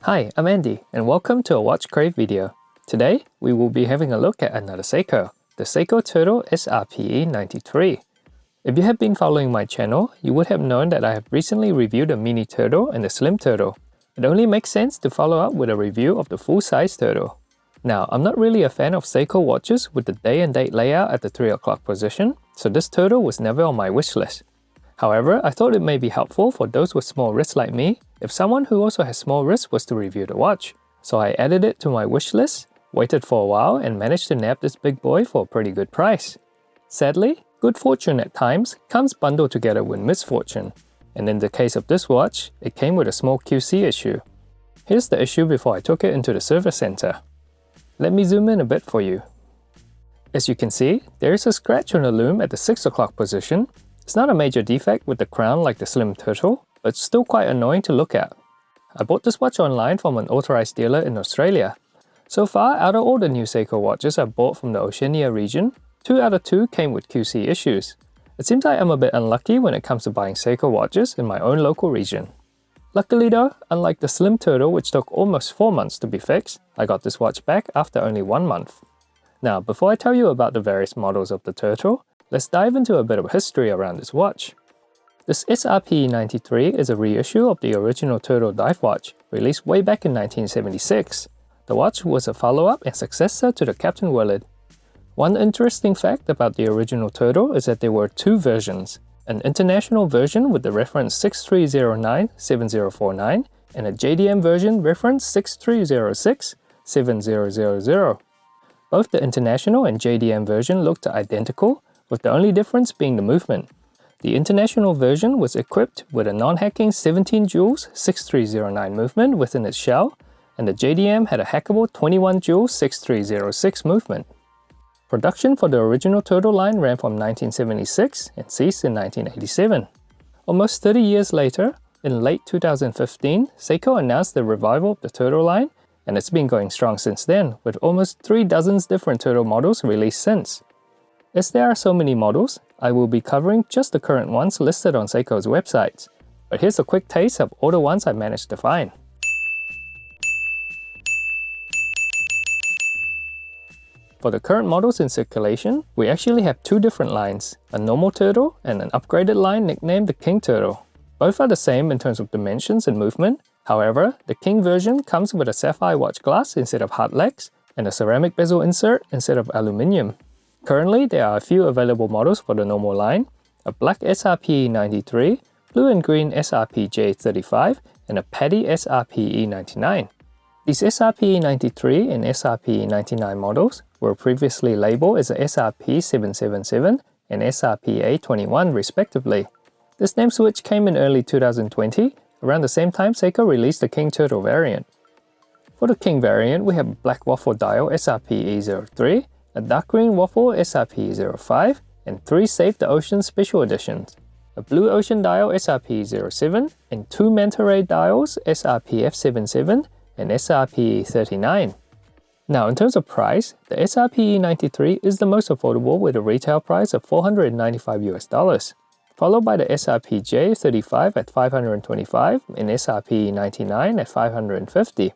Hi, I'm Andy, and welcome to a WatchCrave video. Today, we will be having a look at another Seiko, the Seiko Turtle SRPE93. If you have been following my channel, you would have known that I have recently reviewed a mini turtle and a slim turtle. It only makes sense to follow up with a review of the full-size turtle. Now, I'm not really a fan of Seiko watches with the day and date layout at the 3 o'clock position, so this turtle was never on my wish list. However, I thought it may be helpful for those with small wrists like me if someone who also has small wrists was to review the watch. So I added it to my wish list, waited for a while, and managed to nab this big boy for a pretty good price. Sadly, good fortune at times comes bundled together with misfortune, and in the case of this watch, it came with a small QC issue. Here's the issue before I took it into the service center. Let me zoom in a bit for you. As you can see, there is a scratch on the lume at the 6 o'clock position. It's not a major defect with the crown like the slim turtle, but it's still quite annoying to look at. I bought this watch online from an authorized dealer in Australia. So far, out of all the new Seiko watches I've bought from the Oceania region, 2 out of 2 came with QC issues. It seems like I'm a bit unlucky when it comes to buying Seiko watches in my own local region. Luckily though, unlike the slim turtle which took almost 4 months to be fixed, I got this watch back after only 1 month. Now, before I tell you about the various models of the turtle, let's dive into a bit of history around this watch. This SRPE93 is a reissue of the original Turtle dive watch, released way back in 1976. The watch was a follow-up and successor to the Captain Willard. One interesting fact about the original Turtle is that there were 2 versions, an international version with the reference 6309-7049 and a JDM version reference 6306-7000. Both the international and JDM version looked identical, with the only difference being the movement. The international version was equipped with a non-hacking 17 joules 6309 movement within its shell, and the JDM had a hackable 21 joules 6306 movement. Production for the original Turtle line ran from 1976 and ceased in 1987. Almost 30 years later, in late 2015, Seiko announced the revival of the Turtle line, and it's been going strong since then, with almost 3 dozen different Turtle models released since. As there are so many models, I will be covering just the current ones listed on Seiko's websites. But here's a quick taste of all the ones I managed to find. For the current models in circulation, we actually have 2 different lines, a normal turtle and an upgraded line nicknamed the King Turtle. Both are the same in terms of dimensions and movement. However, the King version comes with a sapphire watch glass instead of hard legs and a ceramic bezel insert instead of aluminium. Currently, there are a few available models for the normal line, a black SRPE93, blue and green SRPJ35, and a paddy SRPE99. These SRPE93 and SRPE99 models were previously labeled as a SRP777 and SRPA21 respectively. This name switch came in early 2020, around the same time Seiko released the King Turtle variant. For the King variant, we have a black waffle dial SRPE03, a dark green waffle SRPE05, and 3 Save the Ocean special editions, a blue ocean dial SRPE07, and 2 manta ray dials SRPF77 and SRPE39. Now in terms of price, the SRPE93 is the most affordable with a retail price of $495, followed by the SRPJ35 at $525 and SRPE99 at $550.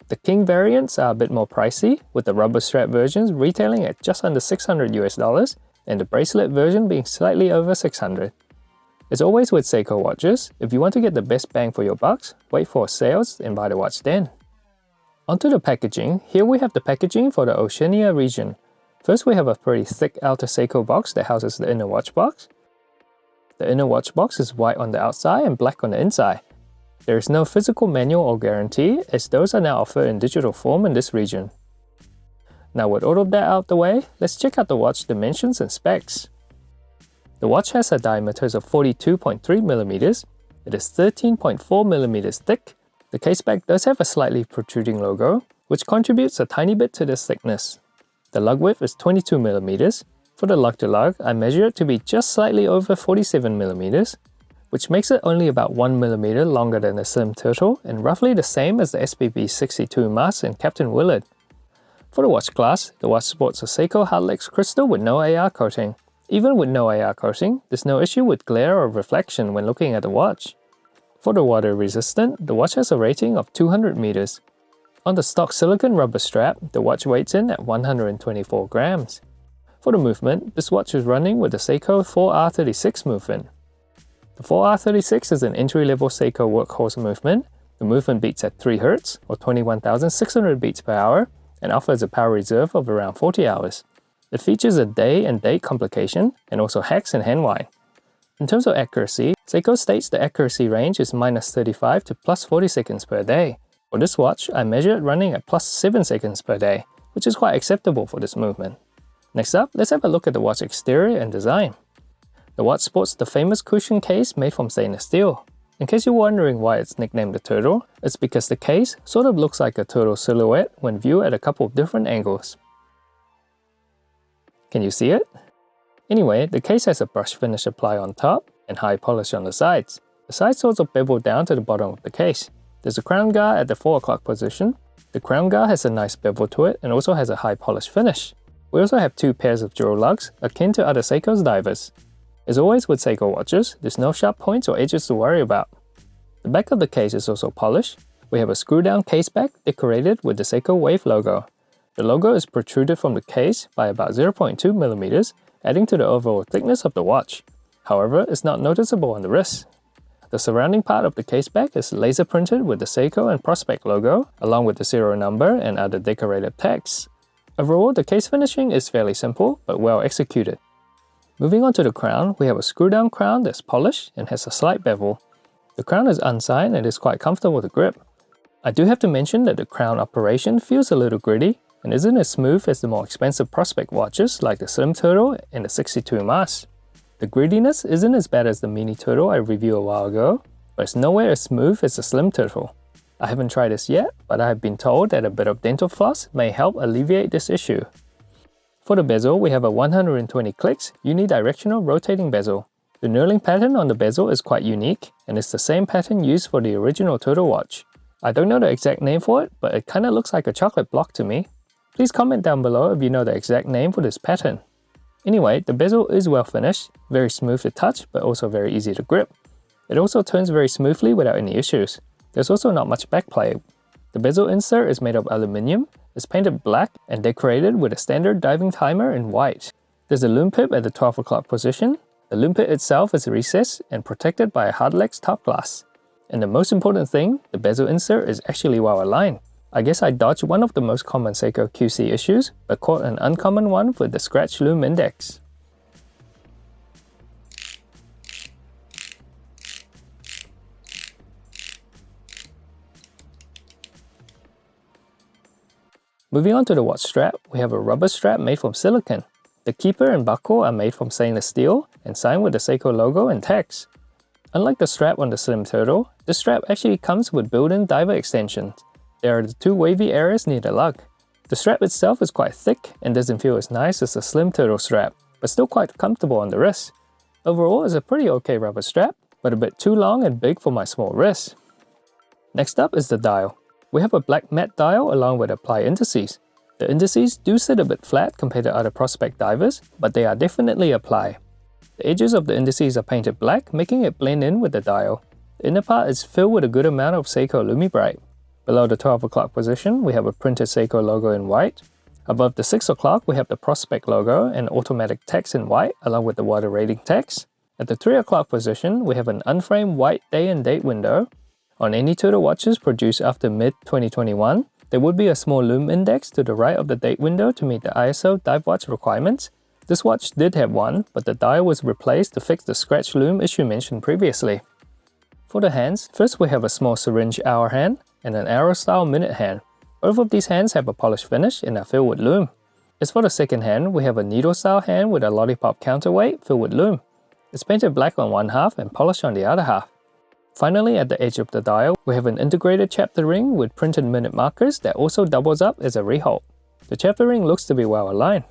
The King variants are a bit more pricey, with the rubber strap versions retailing at just under $600 and the bracelet version being slightly over $600. As always with Seiko watches, if you want to get the best bang for your bucks, wait for sales and buy the watch then. Onto the packaging. Here we have the packaging for the Oceania region. First we have a pretty thick outer Seiko box that houses the inner watch box. The inner watch box is white on the outside and black on the inside. There is no physical manual or guarantee, as those are now offered in digital form in this region. Now with all of that out the way, let's check out the watch dimensions and specs. The watch has a diameter of 42.3mm, it is 13.4mm thick. The caseback does have a slightly protruding logo, which contributes a tiny bit to this thickness. The lug width is 22mm. For the lug to lug, I measure it to be just slightly over 47mm, which makes it only about 1mm longer than the Slim Turtle and roughly the same as the SPB62 mask in Captain Willard. For the watch glass, the watch sports a Seiko Hardlex crystal with no AR coating. Even with no AR coating, there's no issue with glare or reflection when looking at the watch. For the water resistant, the watch has a rating of 200 meters. On the stock silicone rubber strap, the watch weighs in at 124 grams. For the movement, this watch is running with the Seiko 4R36 movement. The 4R36 is an entry-level Seiko workhorse movement. The movement beats at 3 Hz or 21,600 beats per hour and offers a power reserve of around 40 hours. It features a day and date complication and also hex and hand wind. In terms of accuracy, Seiko states the accuracy range is -35 to +40 seconds per day. For this watch, I measured running at +7 seconds per day, which is quite acceptable for this movement. Next up, let's have a look at the watch exterior and design. The watch sports the famous cushion case made from stainless steel. In case you're wondering why it's nicknamed the turtle, it's because the case sort of looks like a turtle silhouette when viewed at a couple of different angles. Can you see it? Anyway, the case has a brush finish applied on top and high polish on the sides. The sides also bevel down to the bottom of the case. There's a crown guard at the 4 o'clock position. The crown guard has a nice bevel to it and also has a high polish finish. We also have 2 pairs of jewel lugs, akin to other Seiko's divers. As always with Seiko watches, there's no sharp points or edges to worry about. The back of the case is also polished. We have a screw-down case back decorated with the Seiko Wave logo. The logo is protruded from the case by about 0.2 mm, adding to the overall thickness of the watch. However, it's not noticeable on the wrist. The surrounding part of the case back is laser printed with the Seiko and Prospect logo, along with the serial number and other decorative text. Overall, the case finishing is fairly simple, but well executed. Moving on to the crown, we have a screw-down crown that's polished and has a slight bevel. The crown is unsigned and is quite comfortable to grip. I do have to mention that the crown operation feels a little gritty and isn't as smooth as the more expensive Prospect watches like the Slim Turtle and the 62 Mars. The grittiness isn't as bad as the Mini Turtle I reviewed a while ago, but it's nowhere as smooth as the Slim Turtle. I haven't tried this yet, but I have been told that a bit of dental floss may help alleviate this issue. For the bezel, we have a 120 clicks unidirectional rotating bezel. The knurling pattern on the bezel is quite unique, and it's the same pattern used for the original Turtle watch. I don't know the exact name for it, but it kinda looks like a chocolate block to me. Please comment down below if you know the exact name for this pattern. Anyway, the bezel is well finished, very smooth to touch, but also very easy to grip. It also turns very smoothly without any issues. There's also not much backplay. The bezel insert is made of aluminium, is painted black, and decorated with a standard diving timer in white. There's a lume pip at the 12 o'clock position. The lume pip itself is recessed and protected by a hardlex top glass. And the most important thing, the bezel insert is actually well aligned. I guess I dodged one of the most common Seiko QC issues, but caught an uncommon one with the scratch lume index. Moving on to the watch strap, we have a rubber strap made from silicone. The keeper and buckle are made from stainless steel and signed with the Seiko logo and text. Unlike the strap on the Slim Turtle, this strap actually comes with built-in diver extensions. There are the 2 wavy areas near the lug. The strap itself is quite thick and doesn't feel as nice as the Slim Turtle strap, but still quite comfortable on the wrist. Overall, it's a pretty okay rubber strap, but a bit too long and big for my small wrist. Next up is the dial. We have a black matte dial along with applied indices. The indices do sit a bit flat compared to other Prospect divers, but they are definitely applied. The edges of the indices are painted black, making it blend in with the dial. The inner part is filled with a good amount of Seiko Lume Bright. Below the 12 o'clock position, we have a printed Seiko logo in white. Above the 6 o'clock, we have the Prospect logo and automatic text in white, along with the water rating text. At the 3 o'clock position, we have an unframed white day and date window. On any Turtle watches produced after mid-2021, there would be a small lume index to the right of the date window to meet the ISO dive watch requirements. This watch did have one, but the dial was replaced to fix the scratch lume issue mentioned previously. For the hands, first we have a small syringe hour hand and an arrow-style minute hand. Both of these hands have a polished finish and are filled with lume. As for the second hand, we have a needle-style hand with a lollipop counterweight filled with lume. It's painted black on one half and polished on the other half. Finally, at the edge of the dial, we have an integrated chapter ring with printed minute markers that also doubles up as a rehold. The chapter ring looks to be well aligned.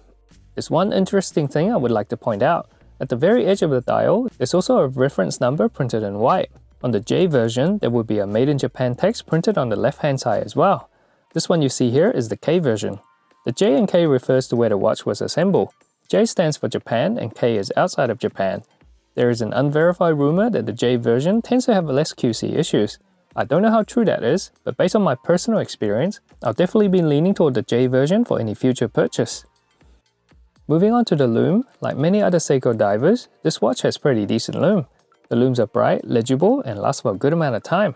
There's one interesting thing I would like to point out. At the very edge of the dial, there's also a reference number printed in white. On the J version, there would be a Made in Japan text printed on the left-hand side as well. This one you see here is the K version. The J and K refers to where the watch was assembled. J stands for Japan and K is outside of Japan. There is an unverified rumor that the J version tends to have less QC issues. I don't know how true that is, but based on my personal experience, I'll definitely be leaning toward the J version for any future purchase. Moving on to the lume, like many other Seiko divers, this watch has pretty decent lume. The lumes are bright, legible, and last for a good amount of time.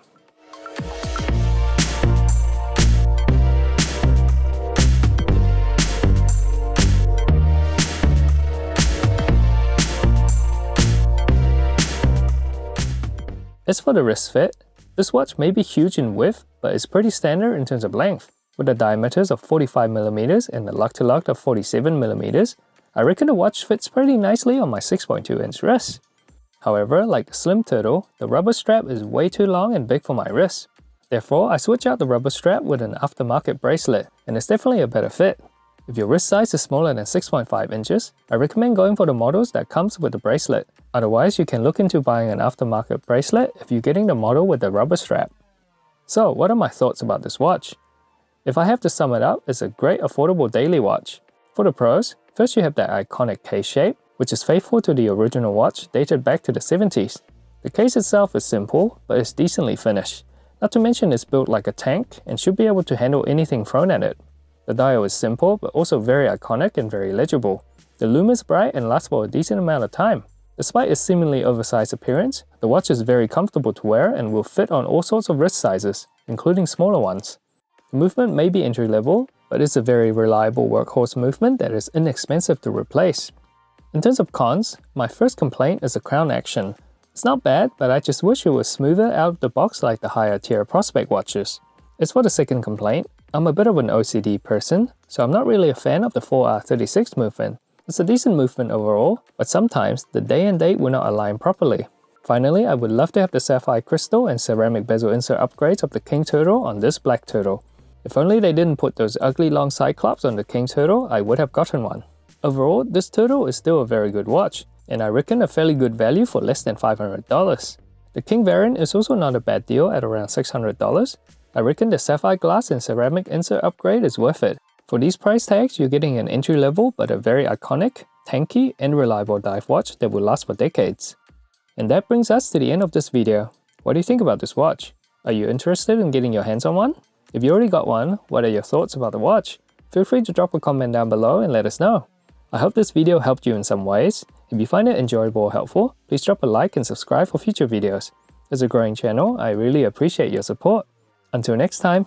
As for the wrist fit, this watch may be huge in width, but is pretty standard in terms of length. With the diameters of 45mm and the lug-to-lug of 47mm, I reckon the watch fits pretty nicely on my 6.2-inch wrist. However, like the Slim Turtle, the rubber strap is way too long and big for my wrist. Therefore, I switch out the rubber strap with an aftermarket bracelet, and it's definitely a better fit. If your wrist size is smaller than 6.5 inches, I recommend going for the models that comes with the bracelet. Otherwise, you can look into buying an aftermarket bracelet if you're getting the model with the rubber strap. So, what are my thoughts about this watch? If I have to sum it up, it's a great affordable daily watch. For the pros, first you have that iconic case shape, which is faithful to the original watch dated back to the 70s. The case itself is simple, but it's decently finished. Not to mention it's built like a tank and should be able to handle anything thrown at it. The dial is simple, but also very iconic and very legible. The lume is bright and lasts for a decent amount of time. Despite its seemingly oversized appearance, the watch is very comfortable to wear and will fit on all sorts of wrist sizes, including smaller ones. The movement may be entry level, but it's a very reliable workhorse movement that is inexpensive to replace. In terms of cons, my first complaint is the crown action. It's not bad, but I just wish it was smoother out of the box like the higher tier Prospect watches. As for the second complaint, I'm a bit of an OCD person, so I'm not really a fan of the 4R36 movement. It's a decent movement overall, but sometimes the day and date will not align properly. Finally, I would love to have the sapphire crystal and ceramic bezel insert upgrades of the King Turtle on this black turtle. If only they didn't put those ugly long cyclops on the King Turtle, I would have gotten one. Overall, this turtle is still a very good watch, and I reckon a fairly good value for less than $500. The King variant is also not a bad deal at around $600. I reckon the sapphire glass and ceramic insert upgrade is worth it. For these price tags, you're getting an entry level but a very iconic, tanky, and reliable dive watch that will last for decades. And that brings us to the end of this video. What do you think about this watch? Are you interested in getting your hands on one? If you already got one, what are your thoughts about the watch? Feel free to drop a comment down below and let us know. I hope this video helped you in some ways. If you find it enjoyable or helpful, please drop a like and subscribe for future videos. As a growing channel, I really appreciate your support. Until next time.